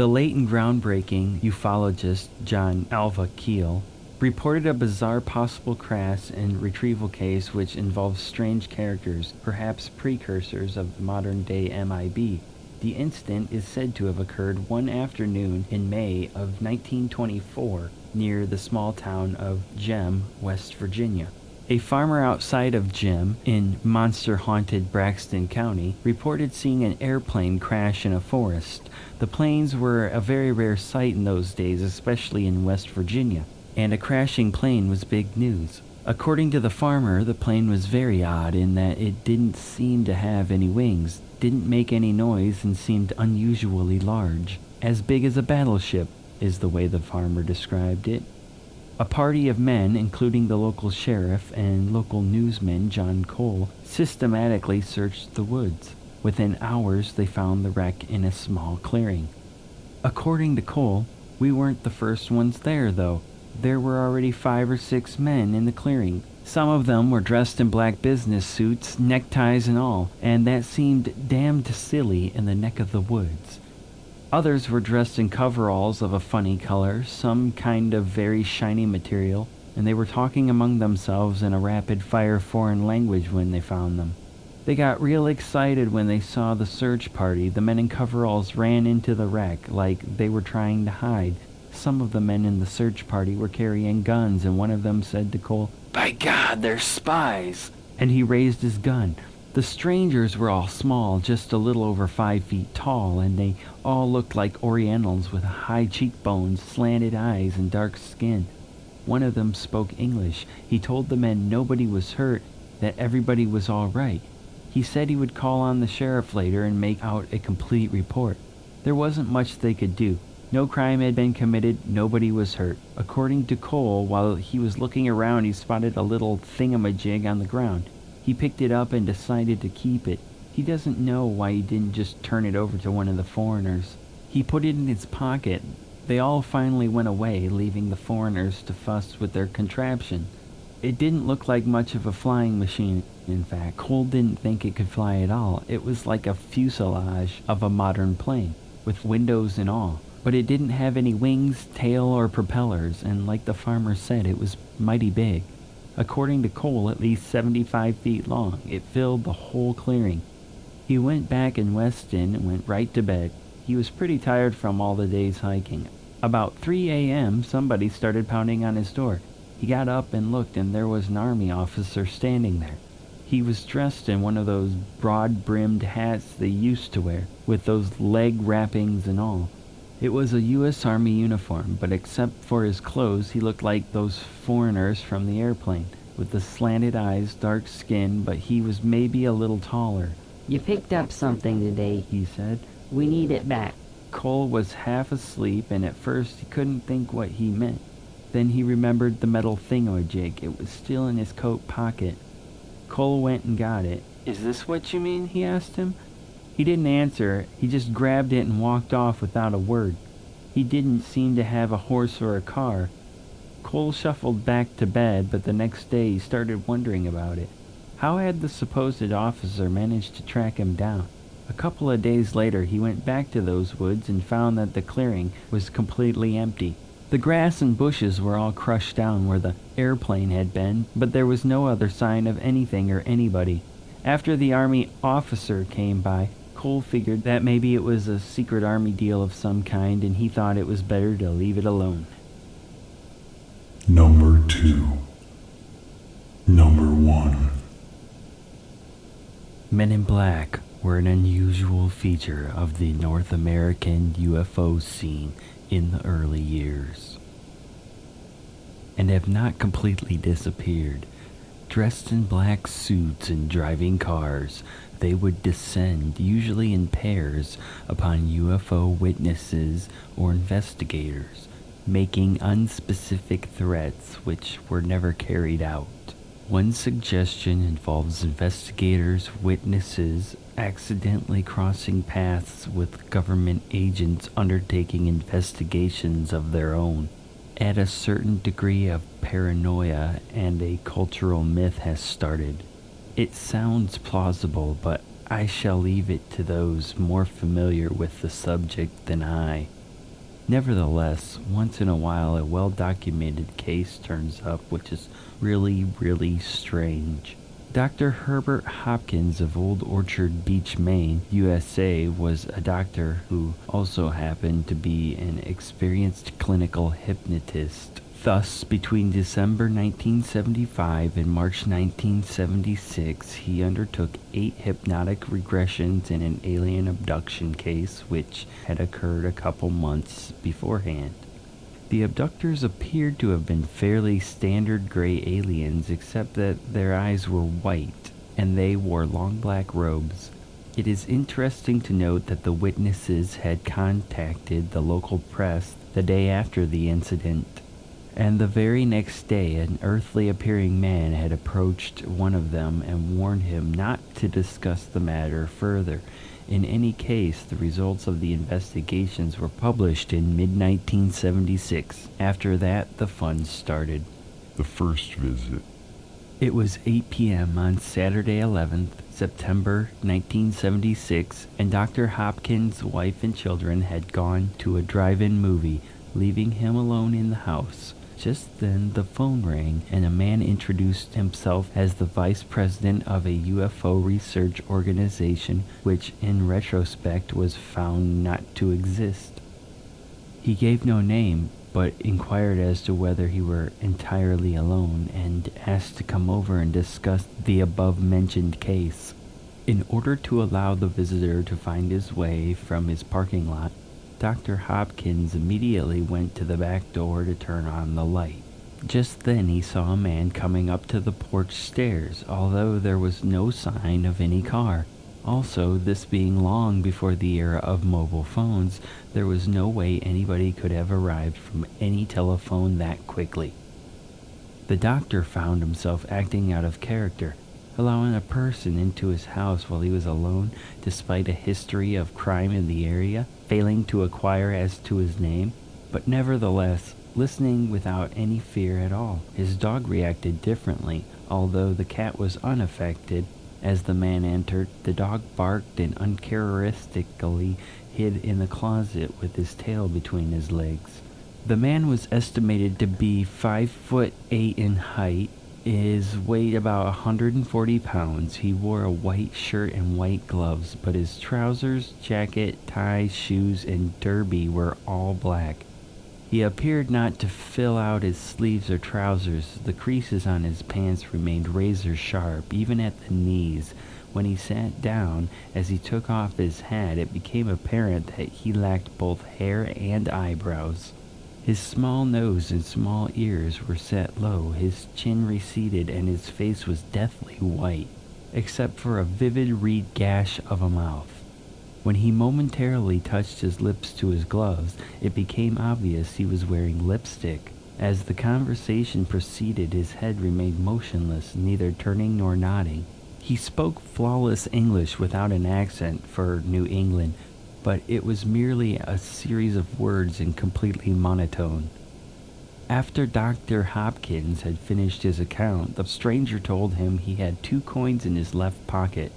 The late and groundbreaking ufologist John Alva Keel reported a bizarre possible crash and retrieval case which involves strange characters, perhaps precursors of the modern-day MIB. The incident is said to have occurred one afternoon in May of 1924 near the small town of Gem, West Virginia. A farmer outside of Gem, in monster-haunted Braxton County, reported seeing an airplane crash in a forest. The planes were a very rare sight in those days, especially in West Virginia, and a crashing plane was big news. According to the farmer, the plane was very odd in that it didn't seem to have any wings, didn't make any noise, and seemed unusually large. As big as a battleship, is the way the farmer described it. A party of men, including the local sheriff and local newsman John Cole, systematically searched the woods. Within hours, they found the wreck in a small clearing. According to Cole, we weren't the first ones there, though. There were already 5 or 6 men in the clearing. Some of them were dressed in black business suits, neckties and all, and that seemed damned silly in the neck of the woods. Others were dressed in coveralls of a funny color, some kind of very shiny material, and they were talking among themselves in a rapid-fire foreign language when they found them. They got real excited when they saw the search party. The men in coveralls ran into the wreck like they were trying to hide. Some of the men in the search party were carrying guns, and one of them said to Cole, "By God, they're spies!" And he raised his gun. The strangers were all small, just a little over 5 feet tall, and they all looked like Orientals with high cheekbones, slanted eyes, and dark skin. One of them spoke English. He told the men nobody was hurt, that everybody was all right. He said he would call on the sheriff later and make out a complete report. There wasn't much they could do. No crime had been committed, nobody was hurt. According to Cole, while he was looking around, he spotted a little thingamajig on the ground. He picked it up and decided to keep it. He doesn't know why he didn't just turn it over to one of the foreigners. He put it in his pocket. They all finally went away, leaving the foreigners to fuss with their contraption. It didn't look like much of a flying machine, in fact. Cole didn't think it could fly at all. It was like a fuselage of a modern plane, with windows and all. But it didn't have any wings, tail, or propellers, and like the farmer said, it was mighty big. According to Cole, at least 75 feet long. It filled the whole clearing. He went back in Weston and went right to bed. He was pretty tired from all the day's hiking. About 3 a.m., somebody started pounding on his door. He got up and looked, and there was an army officer standing there. He was dressed in one of those broad-brimmed hats they used to wear, with those leg wrappings and all. It was a U.S. Army uniform, but except for his clothes, he looked like those foreigners from the airplane, with the slanted eyes, dark skin, but he was maybe a little taller. "You picked up something today," he said. "We need it back." Cole was half asleep, and at first he couldn't think what he meant. Then he remembered the metal thingamajig. It was still in his coat pocket. Cole went and got it. "Is this what you mean?" he asked him. He didn't answer. He just grabbed it and walked off without a word. He didn't seem to have a horse or a car. Cole shuffled back to bed, but the next day he started wondering about it. How had the supposed officer managed to track him down? A couple of days later, he went back to those woods and found that the clearing was completely empty. The grass and bushes were all crushed down where the airplane had been, but there was no other sign of anything or anybody. After the army officer came by, Cole figured that maybe it was a secret army deal of some kind, and he thought it was better to leave it alone. Number 2. Number 1. Men in Black were an unusual feature of the North American UFO scene in the early years, and have not completely disappeared. Dressed in black suits and driving cars, they would descend, usually in pairs, upon UFO witnesses or investigators, making unspecific threats which were never carried out. One suggestion involves investigators, witnesses, accidentally crossing paths with government agents undertaking investigations of their own. At a certain degree of paranoia, and a cultural myth has started. It sounds plausible, but I shall leave it to those more familiar with the subject than I. Nevertheless, once in a while a well-documented case turns up which is really, really strange. Dr. Herbert Hopkins of Old Orchard Beach, Maine, USA, was a doctor who also happened to be an experienced clinical hypnotist. Thus, between December 1975 and March 1976, he undertook 8 hypnotic regressions in an alien abduction case which had occurred a couple months beforehand. The abductors appeared to have been fairly standard gray aliens, except that their eyes were white and they wore long black robes. It is interesting to note that the witnesses had contacted the local press the day after the incident, and the very next day an earthly appearing man had approached one of them and warned him not to discuss the matter further. In any case, the results of the investigations were published in mid-1976. After that, the fun started. The first visit. It was 8 p.m. on Saturday 11th, September 1976, and Dr. Hopkins' wife and children had gone to a drive-in movie, leaving him alone in the house. Just then the phone rang, and a man introduced himself as the vice president of a U.F.O research organization, which in retrospect was found not to exist. He gave no name, but inquired as to whether he were entirely alone, and asked to come over and discuss the above-mentioned case. In order to allow the visitor to find his way from his parking lot, Dr. Hopkins immediately went to the back door to turn on the light. Just then he saw a man coming up to the porch stairs, although there was no sign of any car. Also, this being long before the era of mobile phones, there was no way anybody could have arrived from any telephone that quickly. The doctor found himself acting out of character, allowing a person into his house while he was alone, despite a history of crime in the area, failing to inquire as to his name, but nevertheless listening without any fear at all. His dog reacted differently, although the cat was unaffected. As the man entered, the dog barked and uncharacteristically hid in the closet with his tail between his legs. The man was estimated to be 5'8" in height. His weight about 140 pounds. He wore a white shirt and white gloves, but his trousers, jacket, tie, shoes, and derby were all black. He appeared not to fill out his sleeves or trousers. The creases on his pants remained razor sharp, even at the knees. When he sat down, as he took off his hat, it became apparent that he lacked both hair and eyebrows. His small nose and small ears were set low, his chin receded, and his face was deathly white, except for a vivid reed gash of a mouth. When he momentarily touched his lips to his gloves, it became obvious he was wearing lipstick. As the conversation proceeded, his head remained motionless, neither turning nor nodding. He spoke flawless English without an accent for New England, but it was merely a series of words and completely monotone. After Dr. Hopkins had finished his account, the stranger told him he had 2 coins in his left pocket.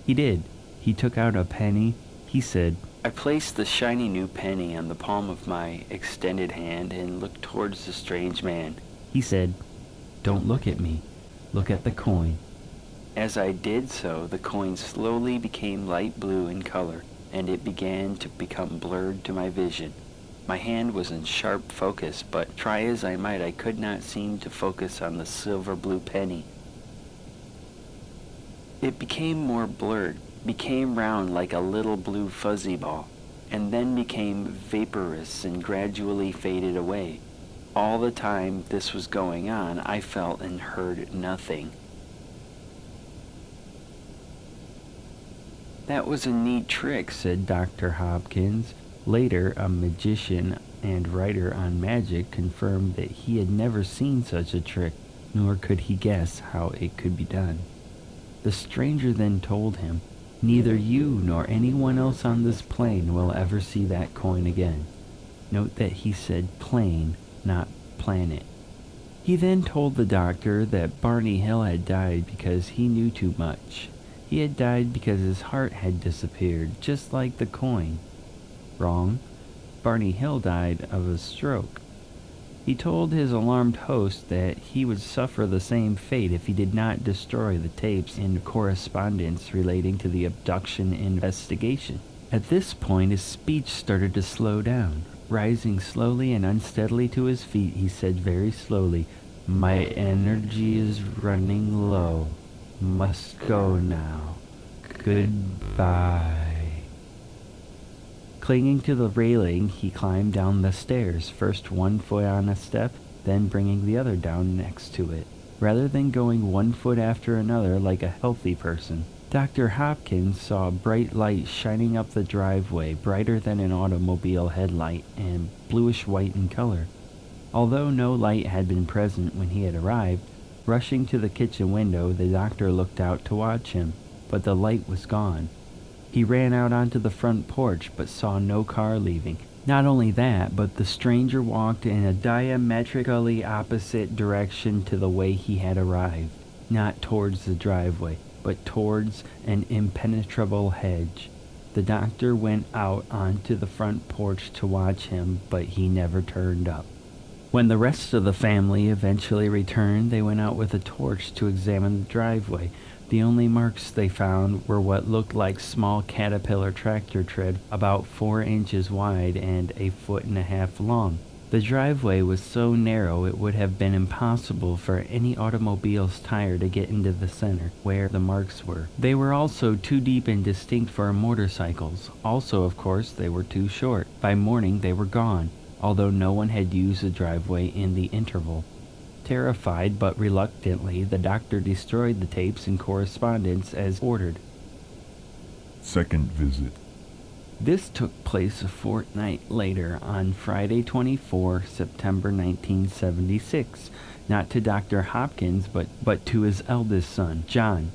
He did. He took out a penny. He said, I placed the shiny new penny on the palm of my extended hand and looked towards the strange man. He said, Don't look at me. Look at the coin. As I did so, the coin slowly became light blue in color, and it began to become blurred to my vision. My hand was in sharp focus, but try as I might, I could not seem to focus on the silver blue penny. It became more blurred, became round like a little blue fuzzy ball, and then became vaporous and gradually faded away. All the time this was going on, I felt and heard nothing. That was a neat trick, said Dr. Hopkins. Later, a magician and writer on magic confirmed that he had never seen such a trick, nor could he guess how it could be done. The stranger then told him, Neither you nor anyone else on this plane will ever see that coin again. Note that he said plane, not planet. He then told the doctor that Barney Hill had died because he knew too much. He had died because his heart had disappeared, just like the coin. Wrong. Barney Hill died of a stroke. He told his alarmed host that he would suffer the same fate if he did not destroy the tapes and correspondence relating to the abduction investigation. At this point, his speech started to slow down. Rising slowly and unsteadily to his feet, he said very slowly, "My energy is running low. Must go now. Goodbye." Clinging to the railing, he climbed down the stairs, first one foot on a step, then bringing the other down next to it, rather than going one foot after another like a healthy person. Dr. Hopkins saw a bright light shining up the driveway, brighter than an automobile headlight and bluish-white in color. Although no light had been present when he had arrived, rushing to the kitchen window, the doctor looked out to watch him, but the light was gone. He ran out onto the front porch, but saw no car leaving. Not only that, but the stranger walked in a diametrically opposite direction to the way he had arrived. Not towards the driveway, but towards an impenetrable hedge. The doctor went out onto the front porch to watch him, but he never turned up. When the rest of the family eventually returned, they went out with a torch to examine the driveway. The only marks they found were what looked like small caterpillar tractor tread about 4 inches wide and a 1.5 feet long. The driveway was so narrow it would have been impossible for any automobile's tire to get into the center, where the marks were. They were also too deep and distinct for motorcycles. Also, of course, they were too short. By morning, they were gone, although no one had used the driveway in the interval. Terrified but reluctantly, the doctor destroyed the tapes and correspondence as ordered. Second visit. This took place a fortnight later, on Friday, 24 September 1976, not to Dr. Hopkins, but to his eldest son, John,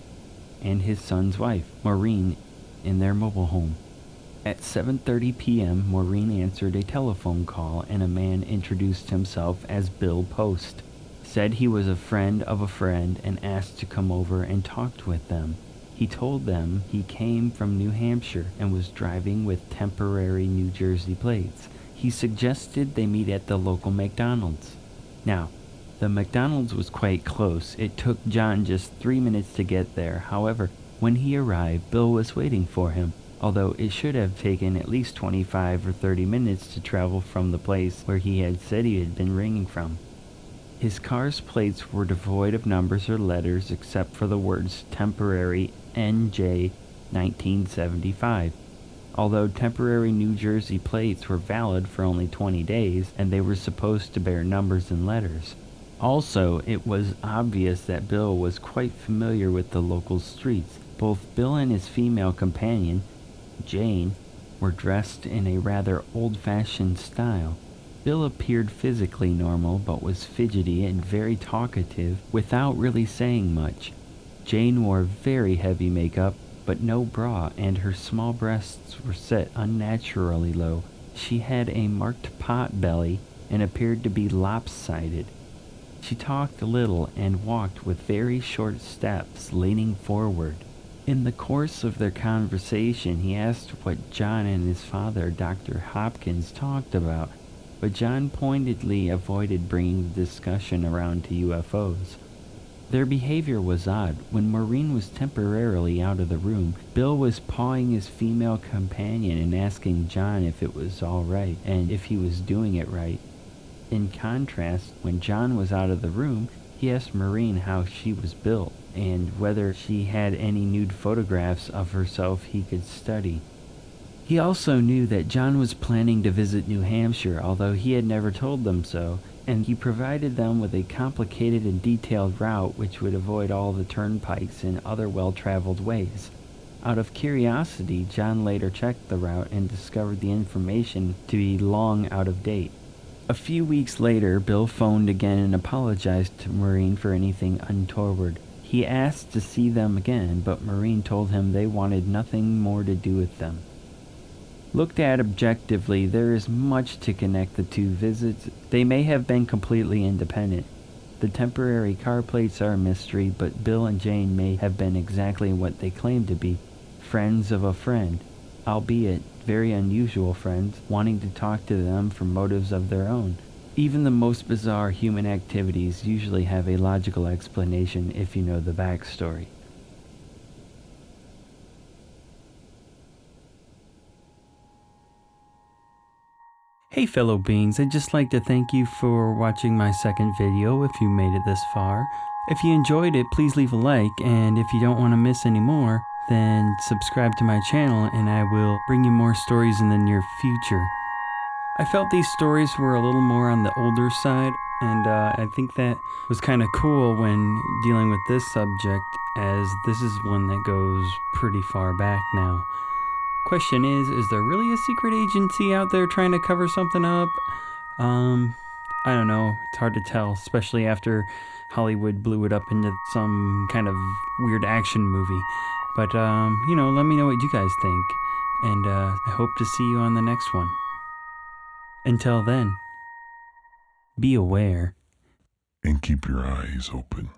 and his son's wife, Maureen, in their mobile home. At 7:30 p.m., Maureen answered a telephone call, and a man introduced himself as Bill Post. Said he was a friend of a friend and asked to come over and talk with them. He told them he came from New Hampshire and was driving with temporary New Jersey plates. He suggested they meet at the local McDonald's. Now, the McDonald's was quite close. It took John just 3 minutes to get there. However, when he arrived, Bill was waiting for him, although it should have taken at least 25 or 30 minutes to travel from the place where he had said he had been ringing from. His car's plates were devoid of numbers or letters except for the words temporary NJ 1975. Although temporary New Jersey plates were valid for only 20 days, and they were supposed to bear numbers and letters. Also, it was obvious that Bill was quite familiar with the local streets. Both Bill and his female companion, Jane, were dressed in a rather old-fashioned style. Bill appeared physically normal, but was fidgety and very talkative without really saying much. Jane wore very heavy makeup, but no bra, and her small breasts were set unnaturally low. She had a marked pot belly and appeared to be lopsided. She talked little and walked with very short steps, leaning forward. In the course of their conversation, he asked what John and his father, Dr. Hopkins, talked about, but John pointedly avoided bringing the discussion around to UFOs. Their behavior was odd. When Maureen was temporarily out of the room, Bill was pawing his female companion and asking John if it was all right and if he was doing it right. In contrast, when John was out of the room, he asked Maureen how she was built and whether she had any nude photographs of herself he could study. He also knew that John was planning to visit New Hampshire, although he had never told them so, and he provided them with a complicated and detailed route which would avoid all the turnpikes and other well-traveled ways. Out of curiosity, John later checked the route and discovered the information to be long out of date. A few weeks later, Bill phoned again and apologized to Maureen for anything untoward. He asked to see them again, but Maureen told him they wanted nothing more to do with them. Looked at objectively, there is much to connect the two visits. They may have been completely independent. The temporary car plates are a mystery, but Bill and Jane may have been exactly what they claimed to be, friends of a friend, albeit very unusual friends, wanting to talk to them for motives of their own. Even the most bizarre human activities usually have a logical explanation if you know the backstory. Hey fellow beings, I'd just like to thank you for watching my second video if you made it this far. If you enjoyed it, please leave a like, and if you don't want to miss any more, then subscribe to my channel and I will bring you more stories in the near future. I felt these stories were a little more on the older side, and I think that was kind of cool when dealing with this subject, as this is one that goes pretty far back now. Question is there really a secret agency out there trying to cover something up? I don't know. It's hard to tell, especially after Hollywood blew it up into some kind of weird action movie. But, let me know what you guys think. And I hope to see you on the next one. Until then, be aware. And keep your eyes open.